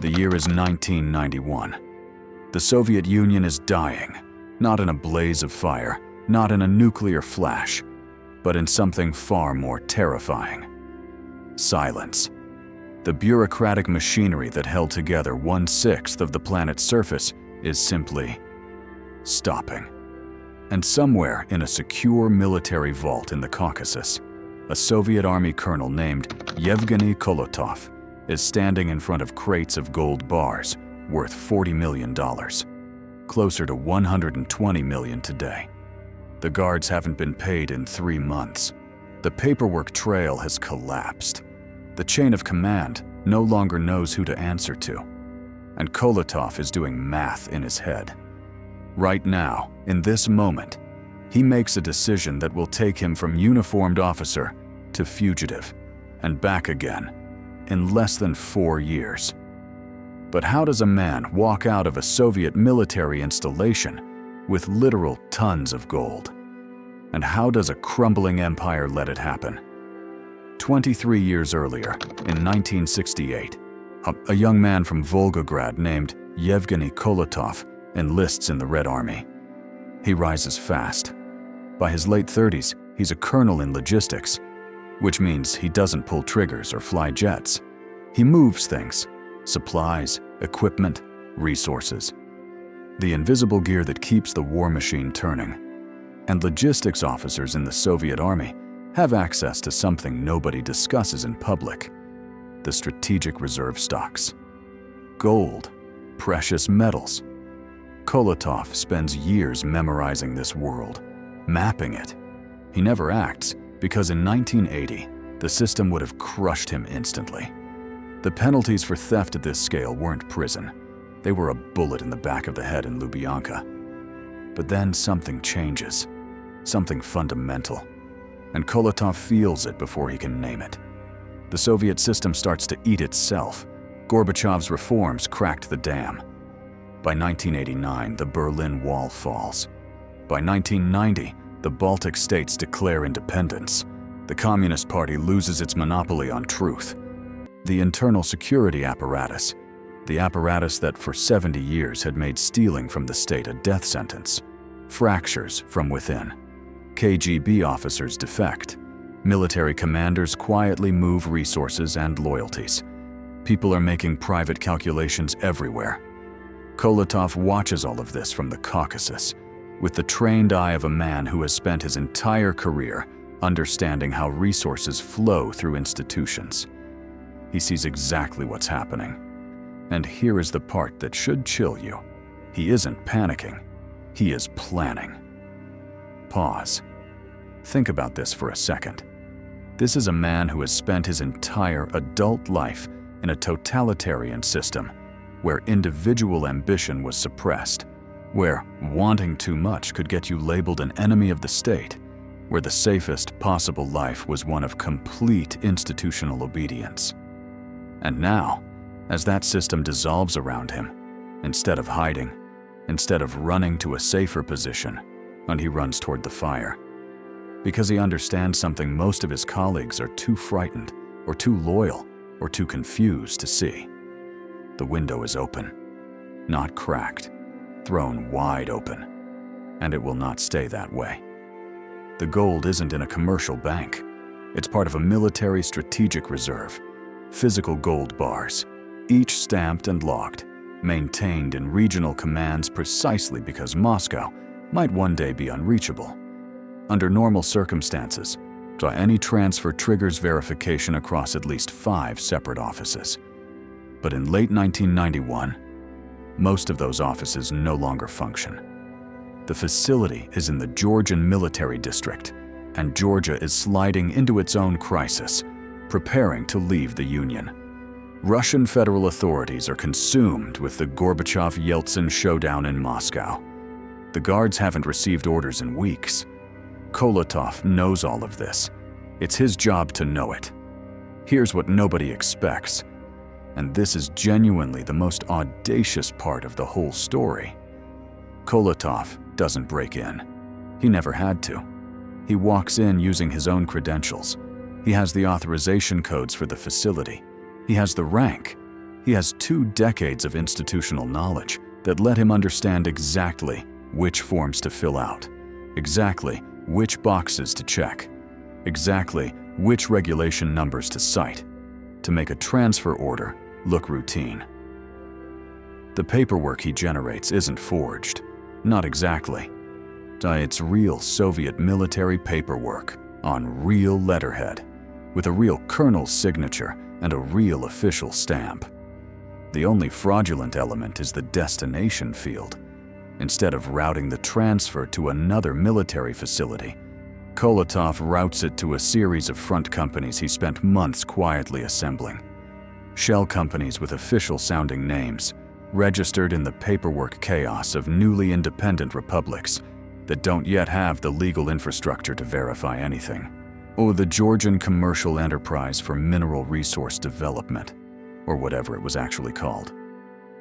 The year is 1991. The Soviet Union is dying, not in a blaze of fire, not in a nuclear flash, but in something far more terrifying. Silence. The bureaucratic machinery that held together 1/6 of the planet's surface is simply stopping. And somewhere in a secure military vault in the Caucasus, a Soviet army colonel named Yevgeny Kolotov is standing in front of crates of gold bars worth $40 million, closer to $120 million today. The guards haven't been paid in 3 months. The paperwork trail has collapsed. The chain of command no longer knows who to answer to. And Kolotov is doing math in his head. Right now, in this moment, he makes a decision that will take him from uniformed officer to fugitive and back again in less than 4 years. But how does a man walk out of a Soviet military installation with literal tons of gold? And how does a crumbling empire let it happen? 23 years earlier, in 1968, a young man from Volgograd named Yevgeny Kolotov enlists in the Red Army. He rises fast. By his late 30s, he's a colonel in logistics, which means he doesn't pull triggers or fly jets. He moves things, supplies, equipment, resources. The invisible gear that keeps the war machine turning. And logistics officers in the Soviet Army have access to something nobody discusses in public: the strategic reserve stocks. Gold, precious metals. Kolotov spends years memorizing this world, mapping it. He never acts because in 1980, the system would have crushed him instantly. The penalties for theft at this scale weren't prison. They were a bullet in the back of the head in Lubyanka. But then something changes, something fundamental. And Kolotov feels it before he can name it. The Soviet system starts to eat itself. Gorbachev's reforms cracked the dam. By 1989, the Berlin Wall falls. By 1990, the Baltic states declare independence. The Communist Party loses its monopoly on truth. The internal security apparatus, the apparatus that for 70 years had made stealing from the state a death sentence, fractures from within. KGB officers defect. Military commanders quietly move resources and loyalties. People are making private calculations everywhere. Kolotov watches all of this from the Caucasus, with the trained eye of a man who has spent his entire career understanding how resources flow through institutions. He sees exactly what's happening. And here is the part that should chill you. He isn't panicking. He is planning. Pause. Think about this for a second. This is a man who has spent his entire adult life in a totalitarian system where individual ambition was suppressed, where wanting too much could get you labeled an enemy of the state, where the safest possible life was one of complete institutional obedience. And now, as that system dissolves around him, instead of hiding, instead of running to a safer position, and he runs toward the fire, because he understands something most of his colleagues are too frightened, or too loyal, or too confused to see. The window is open, not cracked, thrown wide open, and it will not stay that way. The gold isn't in a commercial bank. It's part of a military strategic reserve, physical gold bars, each stamped and logged, maintained in regional commands precisely because Moscow might one day be unreachable. Under normal circumstances, any transfer triggers verification across at least 5 separate offices. But in late 1991, most of those offices no longer function. The facility is in the Georgian military district, and Georgia is sliding into its own crisis, preparing to leave the Union. Russian federal authorities are consumed with the Gorbachev-Yeltsin showdown in Moscow. The guards haven't received orders in weeks. Kolotov knows all of this. It's his job to know it. Here's what nobody expects. And this is genuinely the most audacious part of the whole story. Kolotov doesn't break in. He never had to. He walks in using his own credentials. He has the authorization codes for the facility. He has the rank. He has 2 decades of institutional knowledge that let him understand exactly which forms to fill out, exactly which boxes to check, exactly which regulation numbers to cite, to make a transfer order look routine. The paperwork he generates isn't forged, not exactly. It's real Soviet military paperwork on real letterhead, with a real colonel's signature and a real official stamp. The only fraudulent element is the destination field. Instead of routing the transfer to another military facility, Kolatov routes it to a series of front companies he spent months quietly assembling. Shell companies with official-sounding names, registered in the paperwork chaos of newly independent republics that don't yet have the legal infrastructure to verify anything. Or the Georgian Commercial Enterprise for Mineral Resource Development, or whatever it was actually called.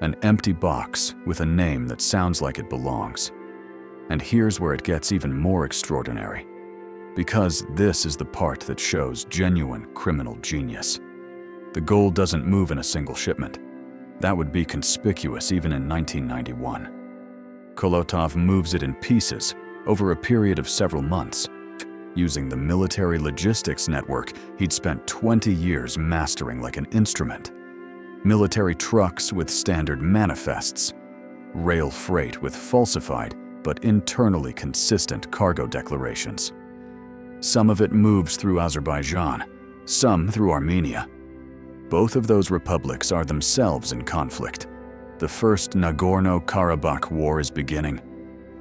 An empty box with a name that sounds like it belongs. And here's where it gets even more extraordinary, because this is the part that shows genuine criminal genius. The gold doesn't move in a single shipment. That would be conspicuous even in 1991. Kolatov moves it in pieces over a period of several months, using the military logistics network he'd spent 20 years mastering like an instrument. Military trucks with standard manifests, rail freight with falsified but internally consistent cargo declarations. Some of it moves through Azerbaijan, some through Armenia. Both of those republics are themselves in conflict. The first Nagorno-Karabakh war is beginning,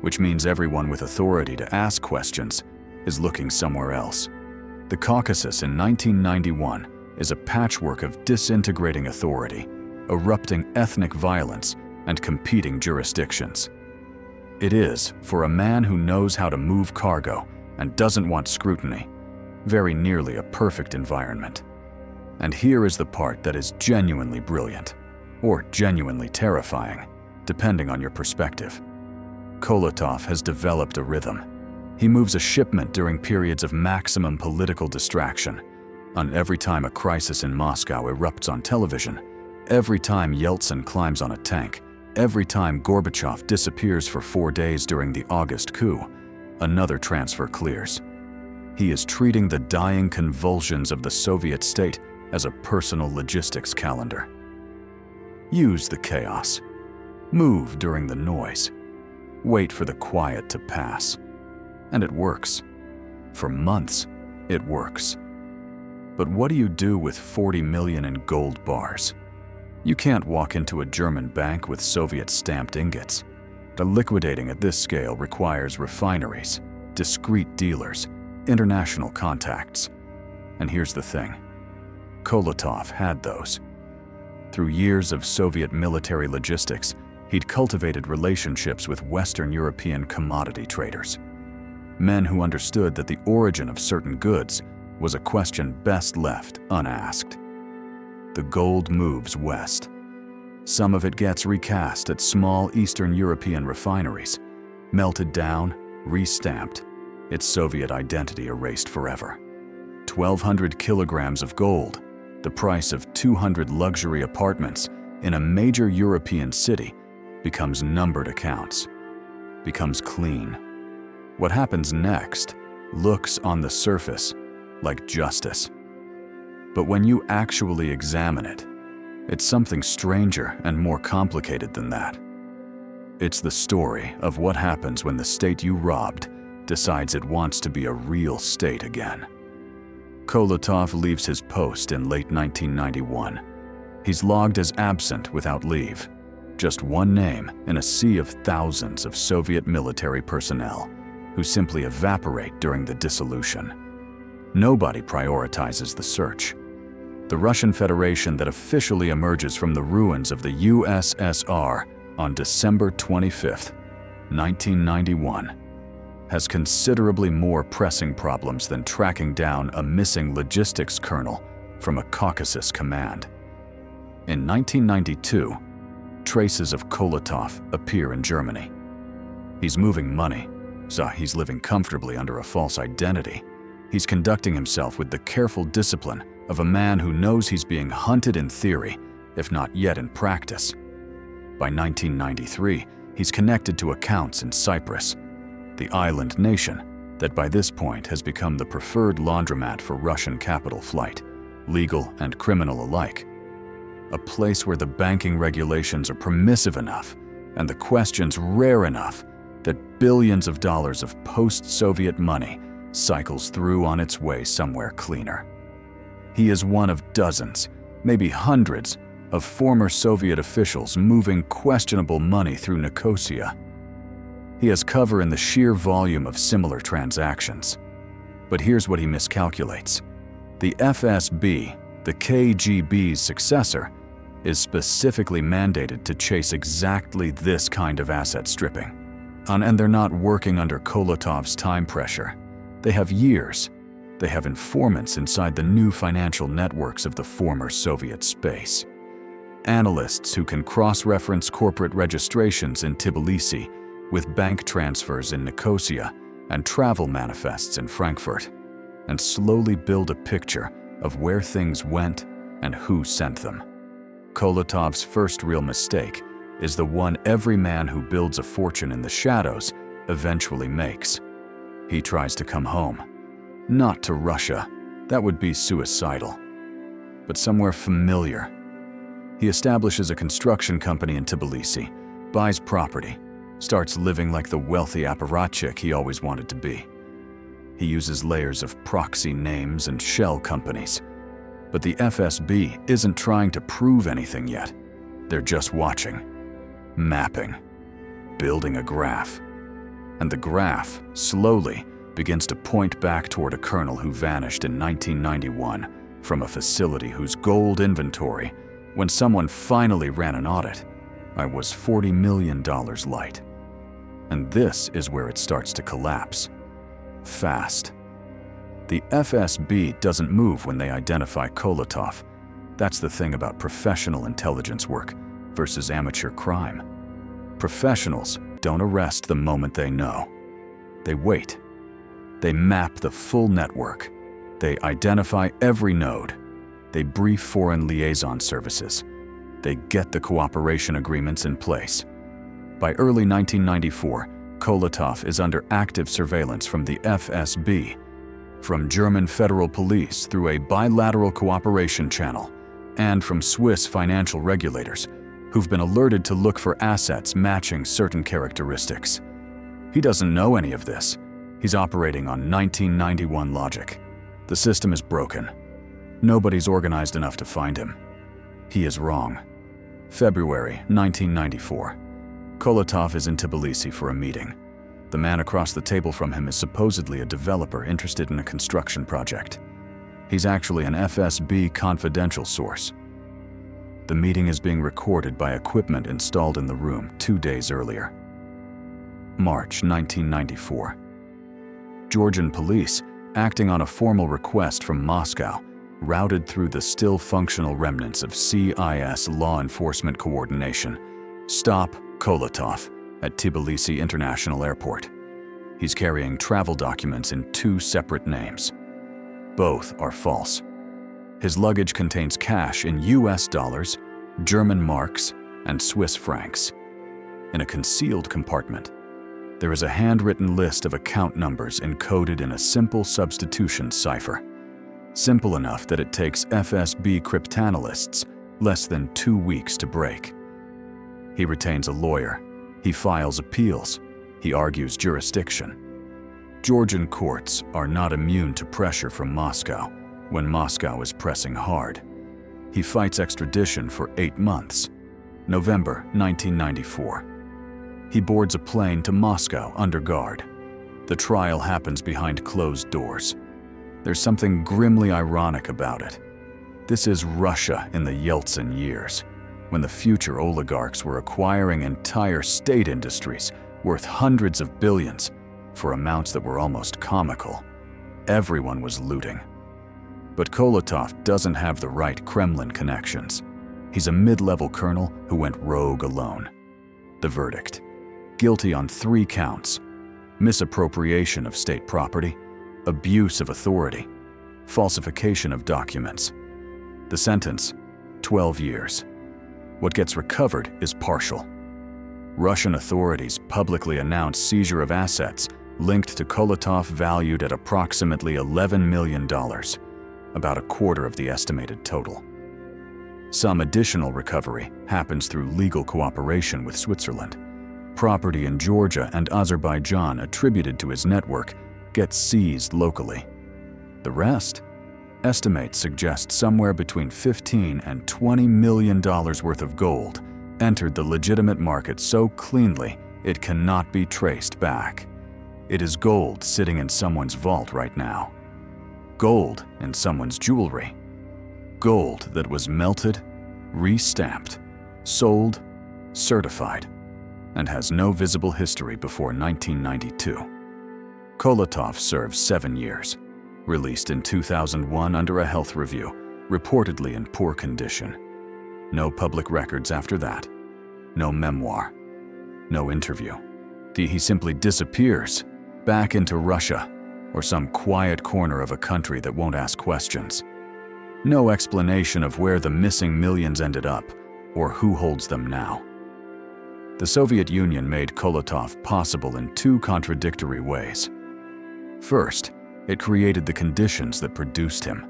which means everyone with authority to ask questions is looking somewhere else. The Caucasus in 1991 is a patchwork of disintegrating authority, erupting ethnic violence, and competing jurisdictions. It is, for a man who knows how to move cargo and doesn't want scrutiny, very nearly a perfect environment. And here is the part that is genuinely brilliant, or genuinely terrifying, depending on your perspective. Kolatov has developed a rhythm. He moves a shipment during periods of maximum political distraction, on every time a crisis in Moscow erupts on television, every time Yeltsin climbs on a tank, every time Gorbachev disappears for 4 days during the August coup, another transfer clears. He is treating the dying convulsions of the Soviet state as a personal logistics calendar. Use the chaos. Move during the noise. Wait for the quiet to pass. And it works. For months, it works. But what do you do with 40 million in gold bars? You can't walk into a German bank with Soviet-stamped ingots. The liquidating at this scale requires refineries, discreet dealers, international contacts. And here's the thing. Kolatov had those. Through years of Soviet military logistics, he'd cultivated relationships with Western European commodity traders. Men who understood that the origin of certain goods was a question best left unasked. The gold moves west. Some of it gets recast at small Eastern European refineries, melted down, re-stamped, its Soviet identity erased forever. 1,200 kilograms of gold, the price of 200 luxury apartments in a major European city, becomes numbered accounts, becomes clean. What happens next looks on the surface like justice. But when you actually examine it, it's something stranger and more complicated than that. It's the story of what happens when the state you robbed decides it wants to be a real state again. Kolatov leaves his post in late 1991. He's logged as absent without leave, just one name in a sea of thousands of Soviet military personnel who simply evaporate during the dissolution. Nobody prioritizes the search. The Russian Federation that officially emerges from the ruins of the USSR on December 25, 1991, has considerably more pressing problems than tracking down a missing logistics colonel from a Caucasus command. In 1992, traces of Kolatov appear in Germany. He's moving money, so he's living comfortably under a false identity. He's conducting himself with the careful discipline of a man who knows he's being hunted in theory, if not yet in practice. By 1993, he's connected to accounts in Cyprus, the island nation that by this point has become the preferred laundromat for Russian capital flight, legal and criminal alike. A place where the banking regulations are permissive enough and the questions rare enough that billions of dollars of post-Soviet money cycles through on its way somewhere cleaner. He is one of dozens, maybe hundreds, of former Soviet officials moving questionable money through Nicosia. He has cover in the sheer volume of similar transactions. But here's what he miscalculates. The FSB, the KGB's successor, is specifically mandated to chase exactly this kind of asset stripping. And they're not working under Kolotov's time pressure. They have years. They have informants inside the new financial networks of the former Soviet space. Analysts who can cross-reference corporate registrations in Tbilisi with bank transfers in Nicosia and travel manifests in Frankfurt, and slowly build a picture of where things went and who sent them. Kolotov's first real mistake is the one every man who builds a fortune in the shadows eventually makes. He tries to come home. Not to Russia, that would be suicidal, but somewhere familiar. He establishes a construction company in Tbilisi, buys property, starts living like the wealthy apparatchik he always wanted to be. He uses layers of proxy names and shell companies. But the FSB isn't trying to prove anything yet. They're just watching, mapping, building a graph. And the graph, slowly, begins to point back toward a colonel who vanished in 1991 from a facility whose gold inventory, when someone finally ran an audit, was $40 million light. And this is where it starts to collapse. Fast. The FSB doesn't move when they identify Kolotov. That's the thing about professional intelligence work versus amateur crime. Professionals don't arrest the moment they know. They wait. They map the full network. They identify every node. They brief foreign liaison services. They get the cooperation agreements in place. By early 1994, Kolotov is under active surveillance from the FSB, from German federal police through a bilateral cooperation channel, and from Swiss financial regulators, who've been alerted to look for assets matching certain characteristics. He doesn't know any of this. He's operating on 1991 logic. The system is broken. Nobody's organized enough to find him. He is wrong. February 1994. Kolotov is in Tbilisi for a meeting. The man across the table from him is supposedly a developer interested in a construction project. He's actually an FSB confidential source. The meeting is being recorded by equipment installed in the room 2 days earlier. March 1994. Georgian police, acting on a formal request from Moscow, routed through the still functional remnants of CIS law enforcement coordination. Stop Kolotov at Tbilisi International Airport. He's carrying travel documents in 2 separate names. Both are false. His luggage contains cash in US dollars, German marks, and Swiss francs. In a concealed compartment, there is a handwritten list of account numbers encoded in a simple substitution cipher. Simple enough that it takes FSB cryptanalysts less than 2 weeks to break. He retains a lawyer. He files appeals. He argues jurisdiction. Georgian courts are not immune to pressure from Moscow when Moscow is pressing hard. He fights extradition for 8 months. November 1994. He boards a plane to Moscow under guard. The trial happens behind closed doors. There's something grimly ironic about it. This is Russia in the Yeltsin years, when the future oligarchs were acquiring entire state industries worth hundreds of billions for amounts that were almost comical. Everyone was looting. But Kolotov doesn't have the right Kremlin connections. He's a mid-level colonel who went rogue alone. The verdict: guilty on 3 counts: misappropriation of state property, abuse of authority, falsification of documents. The sentence: 12 years. What gets recovered is partial. Russian authorities publicly announced seizure of assets linked to Kolatov valued at approximately $11 million, about a quarter of the estimated total. Some additional recovery happens through legal cooperation with Switzerland. Property in Georgia and Azerbaijan attributed to his network gets seized locally. The rest? Estimates suggest somewhere between $15 and $20 million worth of gold entered the legitimate market so cleanly it cannot be traced back. It is gold sitting in someone's vault right now. Gold in someone's jewelry. Gold that was melted, re-stamped, sold, certified, and has no visible history before 1992. Kolatov served 7 years, released in 2001 under a health review, reportedly in poor condition. No public records after that. No memoir. No interview. He simply disappears, back into Russia, or some quiet corner of a country that won't ask questions. No explanation of where the missing millions ended up, or who holds them now. The Soviet Union made Kolatov possible in two contradictory ways. First, it created the conditions that produced him,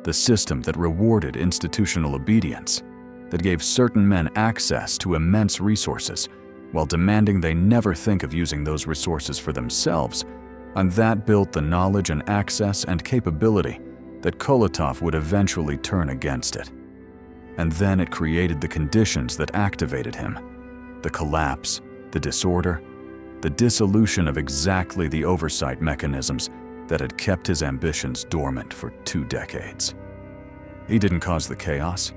the system that rewarded institutional obedience, that gave certain men access to immense resources, while demanding they never think of using those resources for themselves, and that built the knowledge and access and capability that Kolatov would eventually turn against it. And then it created the conditions that activated him, the collapse, the disorder, the dissolution of exactly the oversight mechanisms that had kept his ambitions dormant for 2 decades. He didn't cause the chaos,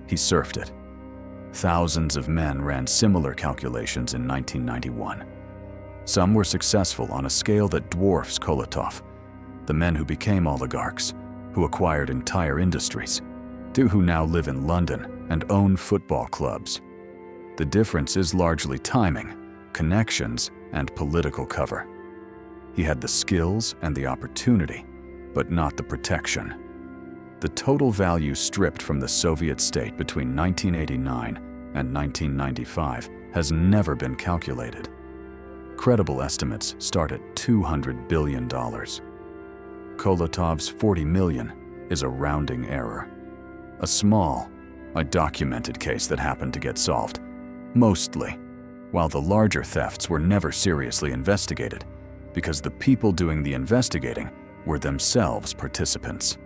he surfed it. Thousands of men ran similar calculations in 1991. Some were successful on a scale that dwarfs Kolatov, the men who became oligarchs, who acquired entire industries, to who now live in London and own football clubs. The difference is largely timing, connections, and political cover. He had the skills and the opportunity, but not the protection. The total value stripped from the Soviet state between 1989 and 1995 has never been calculated. Credible estimates start at $200 billion. Kolatov's $40 million is a rounding error. A documented case that happened to get solved, mostly, while the larger thefts were never seriously investigated, because the people doing the investigating were themselves participants.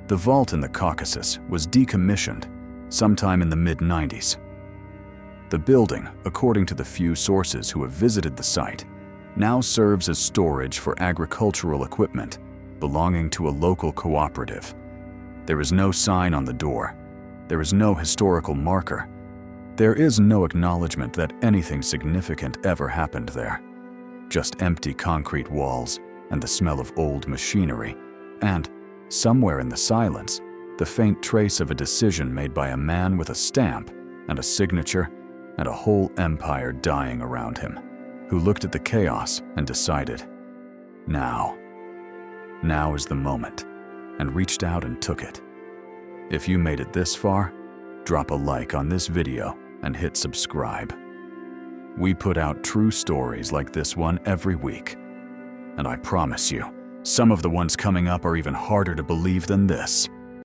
The vault in the Caucasus was decommissioned sometime in the mid-90s. The building, according to the few sources who have visited the site, now serves as storage for agricultural equipment belonging to a local cooperative. There is no sign on the door. There is no historical marker. There is no acknowledgement that anything significant ever happened there. Just empty concrete walls and the smell of old machinery, and, somewhere in the silence, the faint trace of a decision made by a man with a stamp and a signature and a whole empire dying around him, who looked at the chaos and decided, now is the moment, and reached out and took it. If you made it this far, drop a like on this video and hit subscribe. We put out true stories like this one every week, and I promise you, some of the ones coming up are even harder to believe than this.